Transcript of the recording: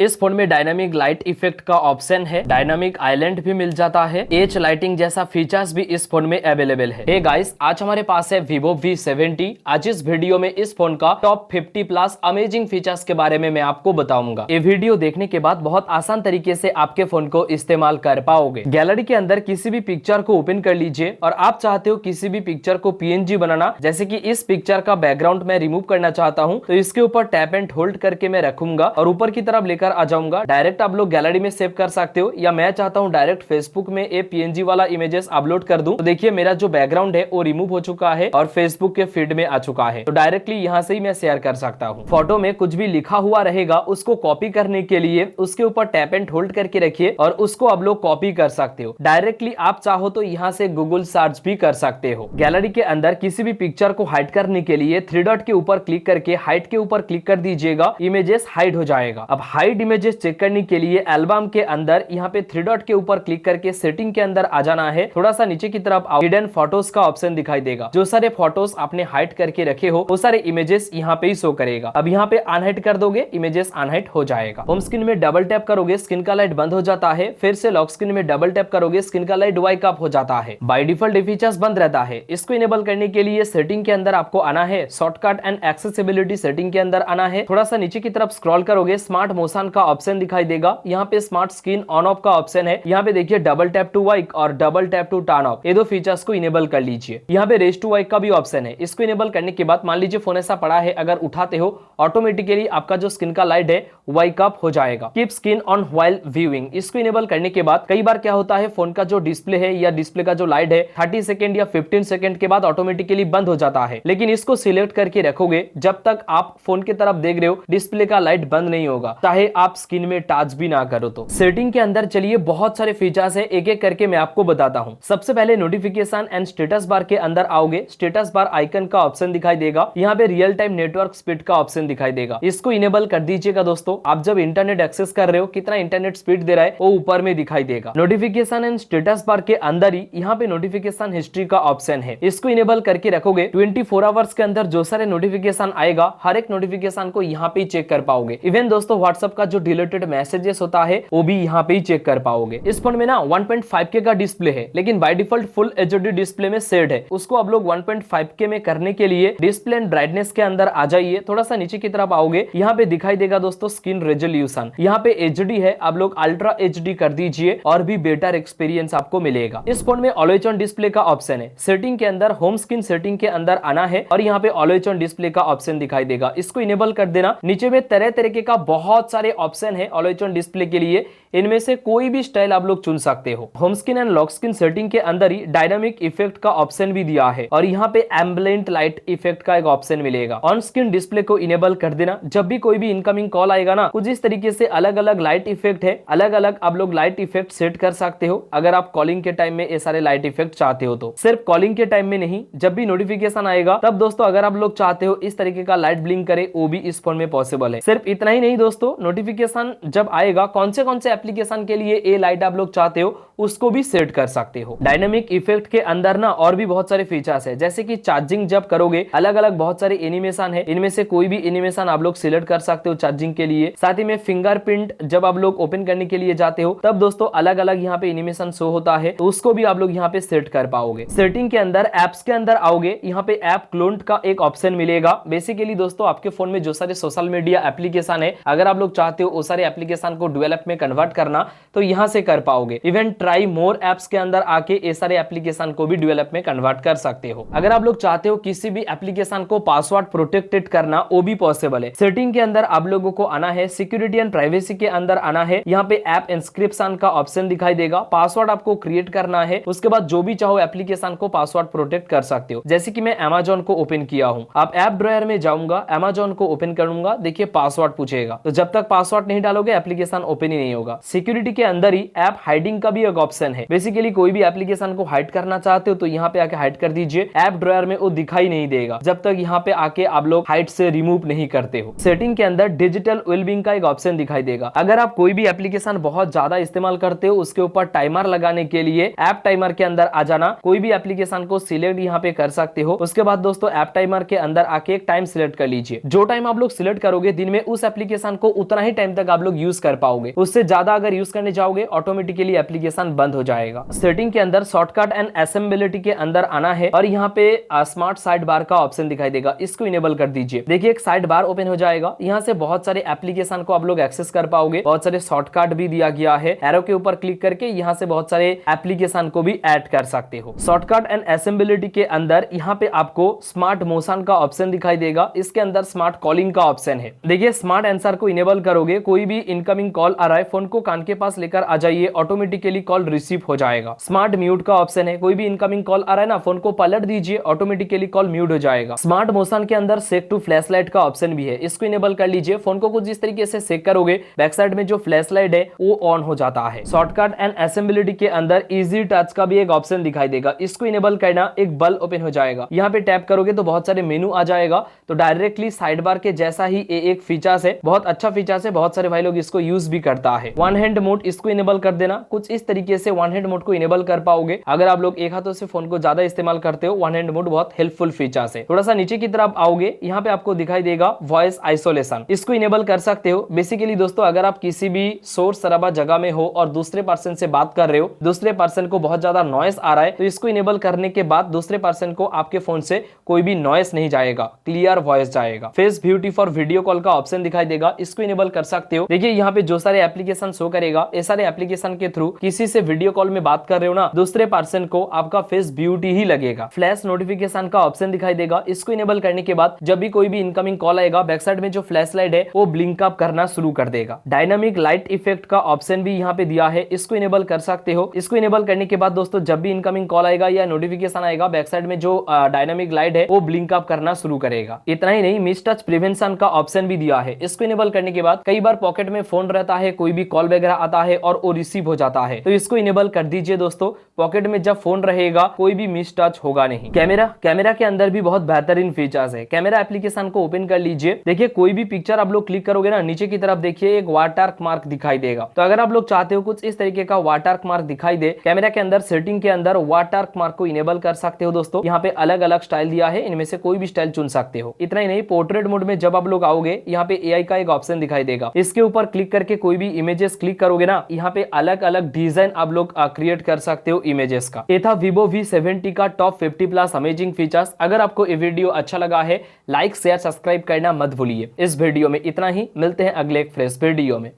इस फोन में dynamic light effect का ऑप्शन है, डायनामिक आइलैंड भी मिल जाता है, एच लाइटिंग जैसा फीचर्स भी इस फोन में अवेलेबल है। हे गाइस, आज हमारे पास है Vivo V70। आज इस वीडियो में इस फोन का टॉप 50 प्लस अमेजिंग फीचर्स के बारे में मैं आपको बताऊंगा। ये वीडियो देखने के बाद बहुत आसान तरीके से आपके फोन को इस्तेमाल कर पाओगे। गैलरी के अंदर किसी भी पिक्चर को ओपन कर लीजिए और आप चाहते हो किसी भी पिक्चर को PNG बनाना, जैसे कि इस पिक्चर का बैकग्राउंड मैं रिमूव करना चाहता हूँ, तो इसके ऊपर टैप एंड होल्ड करके मैं रखूंगा और ऊपर की तरफ लेकर आ जाऊंगा। डायरेक्ट आप लोग गैलरी में सेव कर सकते हो, या मैं चाहता हूं डायरेक्ट फेसबुक में ये PNG वाला इमेजेस अपलोड कर दूं, तो देखिए मेरा जो बैकग्राउंड है वो रिमूव हो चुका है और फेसबुक के फीड में आ चुका है। तो डायरेक्टली यहां से ही मैं शेयर कर सकता हूं। फोटो में कुछ भी लिखा हुआ रहेगा, उसको कॉपी करने के लिए उसके ऊपर टैप एंड होल्ड करके रखिए और उसको आप लोग कॉपी कर सकते हो। डायरेक्टली आप चाहो तो यहाँ से गूगल सर्च भी कर सकते हो। गैलरी के अंदर किसी भी पिक्चर को हाइड करने के लिए 3 डॉट के ऊपर क्लिक करके हाइड के ऊपर क्लिक कर दीजिएगा, इमेजेस हाइड हो जाएगा। अब हाइड इमेजेस चेक करने के लिए एल्बम के अंदर यहाँ पे 3 डॉट के ऊपर क्लिक करके सेटिंग के अंदर आ जाना है। थोड़ा सा नीचे की तरफ हिडन फोटोज का ऑप्शन दिखाई देगा। जो सारे फोटोज आपने हाइड करके रखे हो वो सारे इमेजेस यहाँ पे ही शो करेगा। अब यहाँ पे अनहाइड कर दोगे, इमेजेस अनहाइड हो जाएगा। होम स्क्रीन में डबल टैप करोगे, स्क्रीन का लाइट बंद हो जाता है। फिर से लॉक स्क्रीन में डबल टैप करोगे, स्क्रीन का लाइट वाइक अप हो जाता है। बाय डिफॉल्ट ये फीचर्स बंद रहता है। इसको इनेबल करने के लिए सेटिंग के अंदर आपको आना है, शॉर्टकट एंड एक्सेसिबिलिटी सेटिंग के अंदर आना है। थोड़ा सा नीचे की तरफ स्क्रॉल करोगे, स्मार्ट मोशन का ऑप्शन दिखाई देगा। यहाँ पे स्मार्ट स्क्रीन ऑन ऑफ का ऑप्शन है। यहाँ पे देखिए डबल टैप टू वाइक और double tap to turn off, ये दो फीचर्स को इनेबल कर लीजिए। यहाँ पे रेस टू वाइक का भी ऑप्शन है। इसको इनेबल करने के बाद मान लीजिए फोन ऐसा पड़ा है, अगर उठाते हो ऑटोमेटिकली आपका जो स्क्रीन का लाइट है वाइक अप हो जाएगा। Keep screen on while viewing, इसको इनेबल करने के बाद कई बार क्या होता है, फोन का जो डिस्प्ले है या डिस्प्ले का जो लाइट है 30 सेकंड या 15 सेकंड के बाद ऑटोमेटिकली बंद हो जाता है। लेकिन इसको सिलेक्ट करके रखोगे, जब तक आप फोन की तरफ देख रहे हो डिस्प्ले का लाइट बंद नहीं होगा, चाहे आप स्क्रीन में टच भी ना करो। तो सेटिंग के अंदर चलिए बहुत सारे फीचर्स है, एक एक करके मैं आपको बताता हूं। सबसे पहले नोटिफिकेशन एंड स्टेटस बार के अंदर आओगे, स्टेटस बार आइकन का ऑप्शन दिखाई देगा। यहाँ पे रियल टाइम नेटवर्क स्पीड का ऑप्शन दिखाई देगा, इसको इनेबल कर दीजिएगा। दोस्तों आप जब इंटरनेट एक्सेस कर रहे हो, कितना इंटरनेट स्पीड दे रहा है वो ऊपर में दिखाई देगा। नोटिफिकेशन एंड स्टेटस बार के अंदर ही यहाँ पे नोटिफिकेशन हिस्ट्री का ऑप्शन है, इसको इनेबल करके रखोगे। 24 आवर्स के अंदर जो सारे नोटिफिकेशन आएगा, हर एक नोटिफिकेशन को यहाँ पे चेक कर पाओगे। इवन दोस्तों व्हाट्सएप का जो डिलीटेड मैसेजेस होता है वो भी यहाँ पे ही चेक कर पाओगे। इस फोन में ना 1.5K का डिस्प्ले है, लेकिन by default full HD display में सेट है। उसको आप लोग 1.5K में करने के लिए डिस्प्ले एंड ब्राइटनेस के अंदर आ जाइए। थोड़ा सा नीचे की तरफ आओगे, यहाँ पे दिखाई देगा दोस्तों स्क्रीन रेजोल्यूशन। यहाँ पे HD है, आप लोग अल्ट्रा HD कर दीजिए और भी बेटर एक्सपीरियंस आपको मिलेगा। इस फोन में ऑलवेज ऑन डिस्प्ले का ऑप्शन है। सेटिंग के अंदर होम स्क्रीन सेटिंग के अंदर आना है और यहाँ पे ऑलवेज ऑन डिस्प्ले का ऑप्शन दिखाई देगा, इसको इनेबल कर देना। नीचे में तरह तरीके का बहुत सारे ऑप्शन है ऑलवेज ऑन डिस्प्ले के लिए, इनमें से कोई भी स्टाइल आप लोग चुन सकते हो। Home screen and lock screen setting के अंदर ही डायनामिक इफेक्ट का ऑप्शन भी दिया है और यहाँ पे एम्बलेंट लाइट इफेक्ट का एक ऑप्शन मिलेगा। ऑन स्क्रीन डिस्प्ले को इनेबल कर देना। जब भी कोई भी इनकमिंग कॉल आएगा ना, कुछ इस तरीके से अलग अलग लाइट इफेक्ट है, अलग अलग आप लोग लाइट इफेक्ट सेट कर सकते हो। अगर आप कॉलिंग के टाइम में ये सारे लाइट इफेक्ट चाहते हो तो सिर्फ कॉलिंग के टाइम में नहीं, जब भी नोटिफिकेशन आएगा तब दोस्तों अगर आप लोग चाहते हो इस तरीके का लाइट ब्लिंक करे, वो भी इस फोन में पॉसिबल है। सिर्फ इतना ही नहीं दोस्तों, नोटिफिकेशन जब आएगा कौन से एप्लीकेशन के लिए ये लाइट आप लोग चाहते हो उसको भी सेट कर सकते हो। डायनामिक इफेक्ट के अंदर ना और भी बहुत सारे फीचर्स है, जैसे कि चार्जिंग जब करोगे अलग अलग बहुत सारे एनिमेशन है, इनमें से कोई भी एनिमेशन आप लोग सिलेक्ट कर सकते हो चार्जिंग के लिए। साथ ही में फिंगरप्रिंट जब आप लोग ओपन करने के लिए जाते हो तब दोस्तों अलग अलग यहाँ पे एनिमेशन शो होता है, तो उसको भी आप लोग यहाँ पे सेट कर पाओगे। सेटिंग के अंदर एप्स के अंदर आओगे, यहाँ पे ऐप क्लोन का एक ऑप्शन मिलेगा। बेसिकली दोस्तों आपके फोन में जो सारे सोशल मीडिया एप्लीकेशन है, अगर आप लोग चाहते हो वो सारे एप्लीकेशन को डुअल ऐप में कन्वर्ट करना, तो यहाँ से कर पाओगे। इवन ट्राई मोर एप्स के अंदर आके ये सारे एप्लीकेशन को भी डुअल ऐप में कन्वर्ट कर सकते हो। अगर आप लोग चाहते हो किसी भी एप्लीकेशन को पासवर्ड प्रोटेक्टेड करना, वो भी पॉसिबल है। सेटिंग के अंदर आप लोगों को आना है, सिक्योरिटी एंड प्राइवेसी के अंदर आना है। यहाँ पे ऐप इंस्क्रिप्शन का ऑप्शन दिखाई देगा, पासवर्ड आपको क्रिएट करना है। उसके बाद जो भी चाहो एप्लीकेशन को पासवर्ड प्रोटेक्ट कर सकते हो। जैसे कि मैं Amazon को ओपन किया हूँ, आप ऐप ड्रॉयर में जाऊंगा, Amazon को ओपन करूंगा, देखिए पासवर्ड पूछेगा, तो जब तक पासवर्ड नहीं डालोगे एप्लीकेशन ओपन ही नहीं होगा। सिक्योरिटी के अंदर ही ऐप हाइडिंग का भी एक ऑप्शन है। बेसिकली कोई भी एप्लीकेशन को हाइड करना चाहते हो तो यहाँ पे आके हाइड कर दीजिए, ऐप ड्रॉयर में वो दिखाई नहीं देगा जब तक यहाँ पे आके आप लोग हाइड से रिमूव नहीं करते हो। सेटिंग के अंदर डिजिटल वेलबींग का एक ऑप्शन दिखाई देगा। अगर आप कोई भी एप्लीकेशन बहुत ज्यादा इस्तेमाल करते हो, उसके ऊपर टाइमर लगाने के लिए ऐप टाइमर के अंदर आ जाना, कोई भी एप्लीकेशन को सिलेक्ट यहाँ पे कर सकते हो। उसके बाद दोस्तों ऐप टाइमर के अंदर आके एक टाइम सिलेक्ट कर लीजिए। जो टाइम आप लोग सिलेक्ट करोगे दिन में, उस एप्लीकेशन को उतना ही टाइम तक आप लोग यूज कर पाओगे। उससे ज्यादा अगर यूज करने जाओगे ऑटोमेटिकली एप्लीकेशन बंद हो जाएगा। सेटिंग के अंदर शॉर्टकट एंड असेंबलिटी के अंदर आना है और यहाँ पे स्मार्ट साइड बार का ऑप्शन दिखाई देगा, इसको इनेबल कर दीजिए। देखिए एक साइड बार ओपन हो जाएगा, यहाँ से बहुत सारे एप्लीकेशन को आप लोग एक्सेस कर पाओगे। बहुत सारे शॉर्टकट भी दिया गया है, एरो के ऊपर क्लिक करके यहाँ से बहुत सारे एप्लीकेशन को भी ऐड कर सकते हो। शॉर्टकट एंड असेंबलिटी के अंदर यहाँ पे आपको स्मार्ट मोशन का ऑप्शन दिखाई देगा, इसके अंदर स्मार्ट कॉलिंग का ऑप्शन है। देखिए स्मार्ट आंसर को इनेबल करोगे, कोई भी इनकमिंग कॉल आ रहा है फोन को कान के पास लेकर आ जाइए, ऑटोमेटिकली कॉल रिसीव हो जाएगा। स्मार्ट म्यूट का ऑप्शन है, कोई भी इनकमिंग कॉल आ रहा है ना, फोन को पलट दीजिए, ऑटोमेटिकली कॉल म्यूट हो जाएगा। स्मार्ट मोशन के अंदर सेक टू फ्लैश लाइट का ऑप्शन भी है, इसको इनेबल कर लीजिए। फोन को कुछ इस तरीके से सेक करोगे, बैक साइड में जो फ्लैश लाइट है वो ऑन हो जाता है। शॉर्टकट एंड असेंबलिटी के अंदर इजी टच का भी एक ऑप्शन दिखाई देगा, इसको इनेबल करना, एक बल्ब ओपन हो जाएगा। यहाँ पे टैप करोगे तो बहुत सारे मेनू आ जाएगा, तो डायरेक्टली साइड बार के जैसा ही एक फीचर्स है, बहुत अच्छा फीचर्स है, बहुत सारे भाई लोग इसको यूज भी करता है। वन हैंड मोड इसको इनेबल कर देना, कुछ इस तरीके से वन हैंड मोड को इनेबल कर पाओगे। अगर आप लोग एक हाथों से फोन को ज्यादा इस्तेमाल करते हो, वन हैंड मोड बहुत हेल्पफुल फीचर्स है। थोड़ा सा नीचे की तरफ आओगे, यहाँ पे आपको दिखाई देगा वॉइस आइसोलेशन, इसको इनेबल कर सकते हो। बेसिकली दोस्तों अगर आप किसी भी शोर शराबा जगह में हो और दूसरे पर्सन से बात कर रहे हो, दूसरे पर्सन को बहुत ज्यादा नॉइस आ रहा है, तो इसको इनेबल करने के बाद दूसरे पर्सन को आपके फोन से कोई भी नॉइस नहीं जाएगा, क्लियर वॉइस जाएगा। Face beauty for video call का ऑप्शन दिखाई देगा, इसको इनेबल कर सकते हो। देखिए यहाँ पे जो सारे एप्लीकेशन शो करेगा, ये सारे एप्लीकेशन के थ्रू किसी से वीडियो कॉल में बात कर रहे हो ना, दूसरे पर्सन को आपका फेस ब्यूटी ही लगेगा। फ्लैश नोटिफिकेशन का ऑप्शन दिखाई देगा, इसको इनेबल करने के बाद जब भी कोई भी इनकमिंग कॉल आएगा, बैक साइड में जो फ्लैश लाइट है वो ब्लिंक अप करना शुरू कर देगा। डायनामिक लाइट इफेक्ट का ऑप्शन भी यहाँ पे दिया है, इसको इनेबल कर सकते हो। इसको इनेबल करने के बाद दोस्तों जब भी इनकमिंग कॉल आएगा या नोटिफिकेशन आएगा, बैक साइड में जो डायनामिक लाइट है वो ब्लिंक अप करना शुरू करेगा। इतना ही नहीं, मिस टच प्रिवेंशन का ऑप्शन भी दिया है, इसको इनेबल करने के बाद कई बार पॉकेट में फोन रहता है, कोई भी कॉल वगैरह आता है और वो रिसीव हो जाता है, तो इसको इनेबल कर दीजिए दोस्तों। पॉकेट में जब फोन रहेगा कोई भी मिस टच होगा नहीं। कैमरा के अंदर भी बहुत बेहतरीन फीचर्स है। कैमरा एप्लीकेशन को ओपन कर लीजिए। देखिए कोई भी पिक्चर आप लोग क्लिक करोगे ना, नीचे की तरफ देखिए एक वाटरमार्क मार्क दिखाई देगा। तो अगर आप लोग चाहते हो कुछ इस तरीके का वाटरमार्क मार्क दिखाई दे, कैमरा के अंदर सेटिंग के अंदर वाटरमार्क मार्क को इनेबल कर सकते हो दोस्तों। यहाँ पे अलग अलग स्टाइल दिया है, इनमें से कोई भी स्टाइल चुन सकते हो। इतना ही नहीं, पोर्ट्रेट मोड में जब आप लोग आओगे, यहाँ पे AI का एक ऑप्शन दिखाई देगा, इसके ऊपर क्लिक करके कोई भी इमेजेस क्लिक करोगे ना, यहाँ पे अलग अलग डिजाइन आप लोग क्रिएट कर सकते हो इमेजेस का। ये था Vivo V70 का टॉप 50+ अमेजिंग फीचर्स। अगर आपको ये वीडियो अच्छा लगा है, लाइक शेयर सब्सक्राइब करना मत भूलिए। इस वीडियो में इतना ही, मिलते हैं अगले एक फ्रेश वीडियो में।